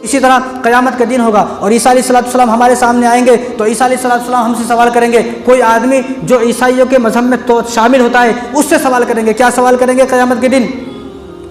इसी तरह क़यामत का दिन होगा और ईसा अलैहिस्सलाम हमारे सामने आएंगे तो ईसा अलैहिस्सलाम हमसे सवाल करेंगे। कोई आदमी जो ईसाइयों के मजहब में तो शामिल होता है उससे सवाल करेंगे। क्या सवाल करेंगे क़यामत के दिन?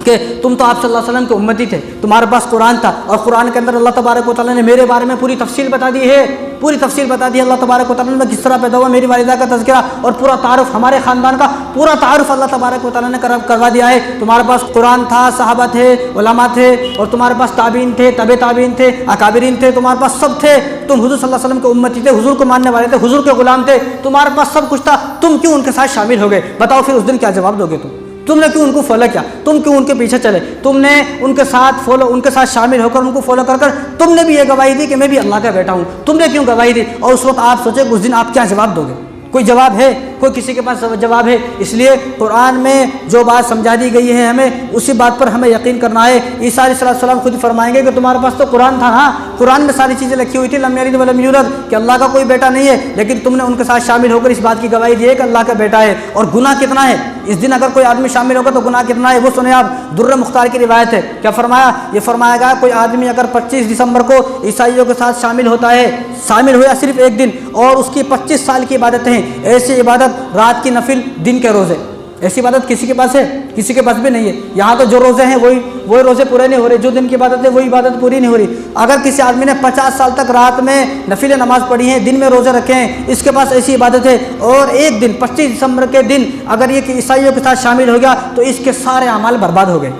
कि तुम तो आप सल्लल्लाहु अलैहि वसल्लम के उम्मती थे, तुम्हारे पास कुरान था और कुरान के अंदर अल्लाह तबारक व तआला ने मेरे बारे में पूरी तफसील बता दी है, पूरी तफसील बता दी है। अल्लाह तबारक व तआला ने किस तरह पैदा हुआ, मेरी वालिदा का तज़किरा और पूरा तारुफ, हमारे ख़ानदान का पूरा तारुफ अल्लाह तबारक व तआला ने करवा दिया है। तुम्हारे पास कुरान था, सहाबा थे, उलमा थे और तुम्हारे पास ताबीन थे, तबे ताबीन थे, अकाबिरीन थे, तुम्हारे पास सब थे। तुम हुज़ूर सल्लल्लाहु अलैहि वसल्लम के उम्मती थे, हुज़ूर को मानने वाले थे, हुज़ूर के गुलाम थे, तुम्हारे पास सब कुछ था, तुम क्यों उनके साथ शामिल हो गए? बताओ फिर उस दिन क्या जवाब दोगे? तुमने क्यों उनको फॉलो किया? तुम क्यों उनके पीछे चले? तुमने उनके साथ शामिल होकर उनको फॉलो कर तुमने भी ये गवाही दी कि मैं भी अल्लाह का बेटा हूँ। तुमने क्यों गवाही दी? और उस वक्त आप सोचे उस दिन आप क्या जवाब दोगे? कोई जवाब है? कोई किसी के पास जवाब है? इसलिए कुरान में जो बात समझा दी गई है हमें उसी बात पर हमें यकीन करना है। ईसा अलैहिस्सलाम खुद फरमाएंगे कि तुम्हारे पास तो कुरान था, हाँ कुरान में सारी चीज़ें लिखी हुई थी, लम यलिद वलम यूलद, कि अल्लाह का कोई बेटा नहीं है, लेकिन तुमने उनके साथ शामिल होकर इस बात की गवाही दी है कि अल्लाह का बेटा है। और गुनाह कितना है इस दिन? अगर कोई आदमी शामिल होगा तो गुनाह कितना है वो सुने आप। दुर्र मुख्तार की रिवायत है, क्या फरमाया? ये फरमाया गया कोई आदमी अगर 25 दिसंबर को ईसाइयों के साथ शामिल होता है, शामिल हुआ सिर्फ एक दिन और उसकी 25 साल की इबादतें हैं, ऐसी इबादत रात की नफिल, दिन के रोज़े, ऐसी इबादत किसी के पास है? किसी के पास भी नहीं है। यहाँ तो जो रोज़े हैं वही रोज़े पूरे नहीं हो रहे, जो दिन की इबादत है वही इबादत पूरी नहीं हो रही। अगर किसी आदमी ने 50 साल तक रात में नफिल नमाज पढ़ी है, दिन में रोज़े रखे हैं, इसके पास ऐसी इबादत है, और एक दिन 25 दिसंबर के दिन अगर ये ईसाइयों के साथ शामिल हो गया तो इसके सारे अमाल बर्बाद हो गए,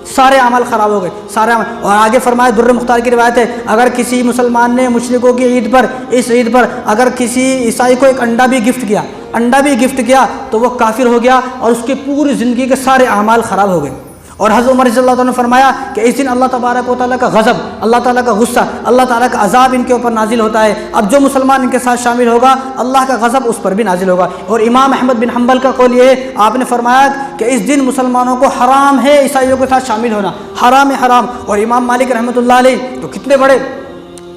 सारे अमल ख़राब हो गए, सारे अमल। और आगे फरमाए, दुर्र मुख्तार की रिवायत है, अगर किसी मुसलमान ने मुशरिकों की ईद पर, इस ईद पर अगर किसी ईसाई को एक अंडा भी गिफ्ट किया तो वो काफिर हो गया और उसकी पूरी ज़िंदगी के सारे अमाल ख़राब हो गए। और हज़रत उमर रज़ियल्लाहु अन्हु ने फरमाया कि इस दिन अल्लाह तबारक व तआला का गज़ब, अल्लाह ताला का गुस्सा, अल्लाह ताला का अज़ाब इनके ऊपर नाजिल होता है। अब जो मुसलमान इनके साथ शामिल होगा अल्लाह का गज़ब उस पर भी नाजिल होगा। और इमाम अहमद बिन हम्बल का कौल ये है, आपने फरमाया कि इस दिन मुसलमानों को हराम है ईसाइयों के साथ शामिल होना, हराम है हराम। और इमाम मालिक रहमतुल्लाह अलैह तो कितने बड़े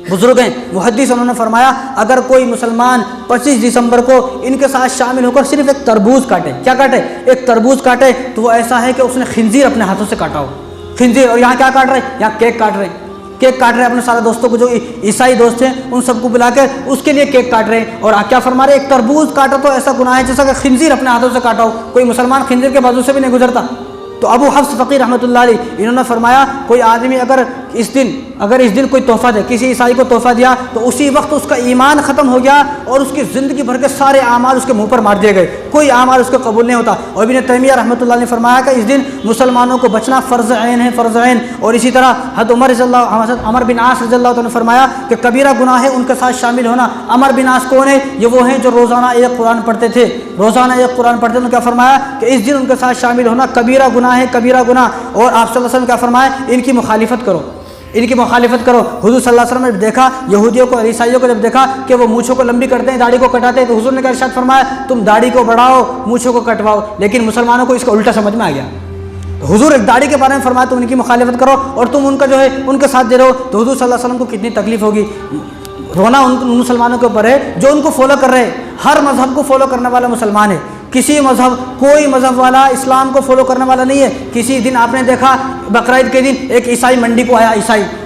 बुजुर्ग हैं, मुहद्दिस, उन्होंने फरमाया अगर कोई मुसलमान 25 दिसंबर को इनके साथ शामिल होकर सिर्फ एक तरबूज काटे, क्या काटे? एक तरबूज काटे, तो वो ऐसा है कि उसने खिंजीर अपने हाथों से काटा हो, खिंजीर। और यहाँ क्या काट रहे हैं? यहाँ केक काट रहे हैं अपने सारे दोस्तों को, जो ईसाई दोस्त हैं उन सबको बुलाकर उसके लिए केक काट रहे हैं। और क्या फरमा रहे? एक तरबूज काटा तो ऐसा गुनाह है जैसा कि खिंजीर अपने हाथों से काटा हो। कोई मुसलमान खिंजीर के बाजू से भी नहीं गुजरता। तो अबू हफ्स फ़कीह रहमतुल्लाह अलैह इन्होंने फरमाया कोई आदमी अगर इस दिन कोई तोहफ़ा दे, किसी ईसाई को तोहफ़ा दिया, तो उसी वक्त उसका ईमान ख़त्म हो गया और उसकी ज़िंदगी भर के सारे आमाल उसके मुंह पर मार दिए गए, कोई आमाल उसको कबूल नहीं होता। और इब्न तैमिया रहमतुल्लाह ने फरमाया कि इस दिन मुसलमानों को बचना फ़र्ज़ ऐन है, फ़र्ज़ ऐन। और इसी तरह हज़रत अमर बिन आस रज़ियल्लाहु अन्हु ने फरमाया कि कबीरा गुनाह है उनके साथ शामिल होना। अमर बिन आस कौन है? ये वो हैं जो रोज़ाना एक कुरान पढ़ते थे, उन्होंने क्या फरमाया कि इस दिन उनके साथ शामिल होना कबीरा गुनाह है, कबीरा गुनाह। और आप सल्लल्लाहु अलैहि वसल्लम क्या फरमाया? इनकी मुखालिफत करो। हुज़ूर सल्लल्लाहु अलैहि वसल्लम ने देखा यहूदियों को और ईसाइयों को, जब देखा कि वो मूँछों को लंबी करते हैं, दाढ़ी को कटाते हैं, तो हुज़ूर ने क्या इरशाद फरमाया? तुम दाढ़ी को बढ़ाओ, मूँछों को कटवाओ। लेकिन मुसलमानों को इसका उल्टा समझ में आ गया। तो हुज़ूर एक दाढ़ी के बारे में फरमाया तुम उनकी मुखालिफत करो और तुम उनका जो है उनके साथ दे रहो, तो हुज़ूर सल्लल्लाहु अलैहि वसल्लम को कितनी तकलीफ होगी। रोना उन मुसलमानों के ऊपर है जो उनको फॉलो कर रहे हैं। हर मजहब को फॉलो करने वाला मुसलमान है, कोई मजहब वाला इस्लाम को फॉलो करने वाला नहीं है। किसी दिन आपने देखा बकरीद के दिन एक ईसाई मंडी को आया,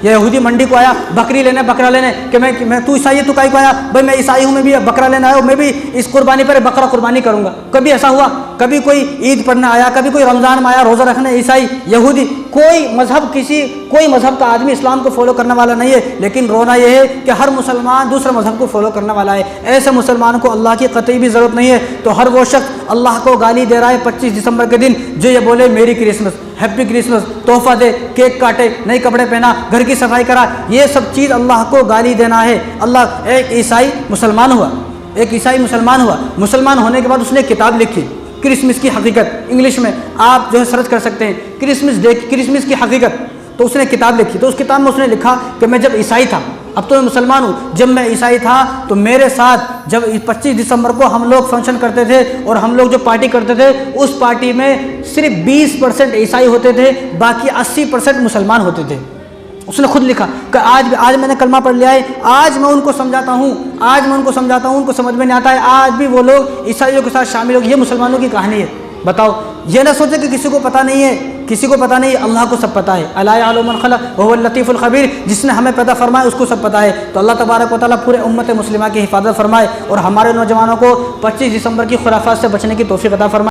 यहूदी मंडी को आया बकरा लेने कि मैं तू ईसाई है, तू काहे को आया? भाई मैं ईसाई हूँ, मैं भी बकरा लेने आया हूँ, मैं भी इस कुर्बानी पर बकरा कुर्बानी करूँगा। कभी ऐसा हुआ? कभी कोई ईद पढ़ने आया, कभी कोई रमज़ान में आया रोज़ा रखने, ईसाई यहूदी, कोई मजहब का आदमी इस्लाम को फॉलो करने वाला नहीं है। लेकिन रोना यह है कि हर मुसलमान दूसरे मजहब को फॉलो करने वाला है। ऐसे मुसलमानों को अल्लाह की कतई भी ज़रूरत नहीं है। तो हर वो शख्स अल्लाह को गाली दे रहा है 25 दिसंबर के दिन जो ये बोले मेरी क्रिसमस, हैप्पी क्रिसमस, तोहफा दे, केक काटे, नए कपड़े पहना, घर की सफाई करा, ये सब चीज़ अल्लाह को गाली देना है। एक ईसाई मुसलमान हुआ, मुसलमान होने के बाद उसने किताब लिखी क्रिसमस की हकीकत, इंग्लिश में आप जो है सर्च कर सकते हैं, क्रिसमस की हकीकत। तो उसने किताब लिखी, तो उस किताब में उसने लिखा कि मैं जब ईसाई था, अब तो मैं मुसलमान हूँ, जब मैं ईसाई था तो मेरे साथ जब 25 दिसंबर को हम लोग फंक्शन करते थे और हम लोग जो पार्टी करते थे उस पार्टी में सिर्फ 20% ईसाई होते थे, बाकी 80% मुसलमान होते थे। उसने खुद लिखा कि आज मैंने कलमा पढ़ लिया है, आज मैं उनको समझाता हूँ, उनको समझ में नहीं आता है, आज भी वो लोग ईसाइयों के साथ शामिल हो गए। ये मुसलमानों की कहानी है। बताओ, ये ना सोचे कि किसी को पता नहीं है किसी को पता नहीं, अल्लाह को सब पता है। अला यअलमु मन खलक़ व हुवल लतीफ़ुल ख़बीर, जिसने हमें पैदा फरमाया उसको सब पता है। तो अल्लाह तबारक व तआला पूरे उम्मत मुस्लिमा की हिफाजत फरमाए और हमारे नौजवानों को 25 दिसंबर की खुराफात से बचने की तौफ़ीक़ अता फरमाए।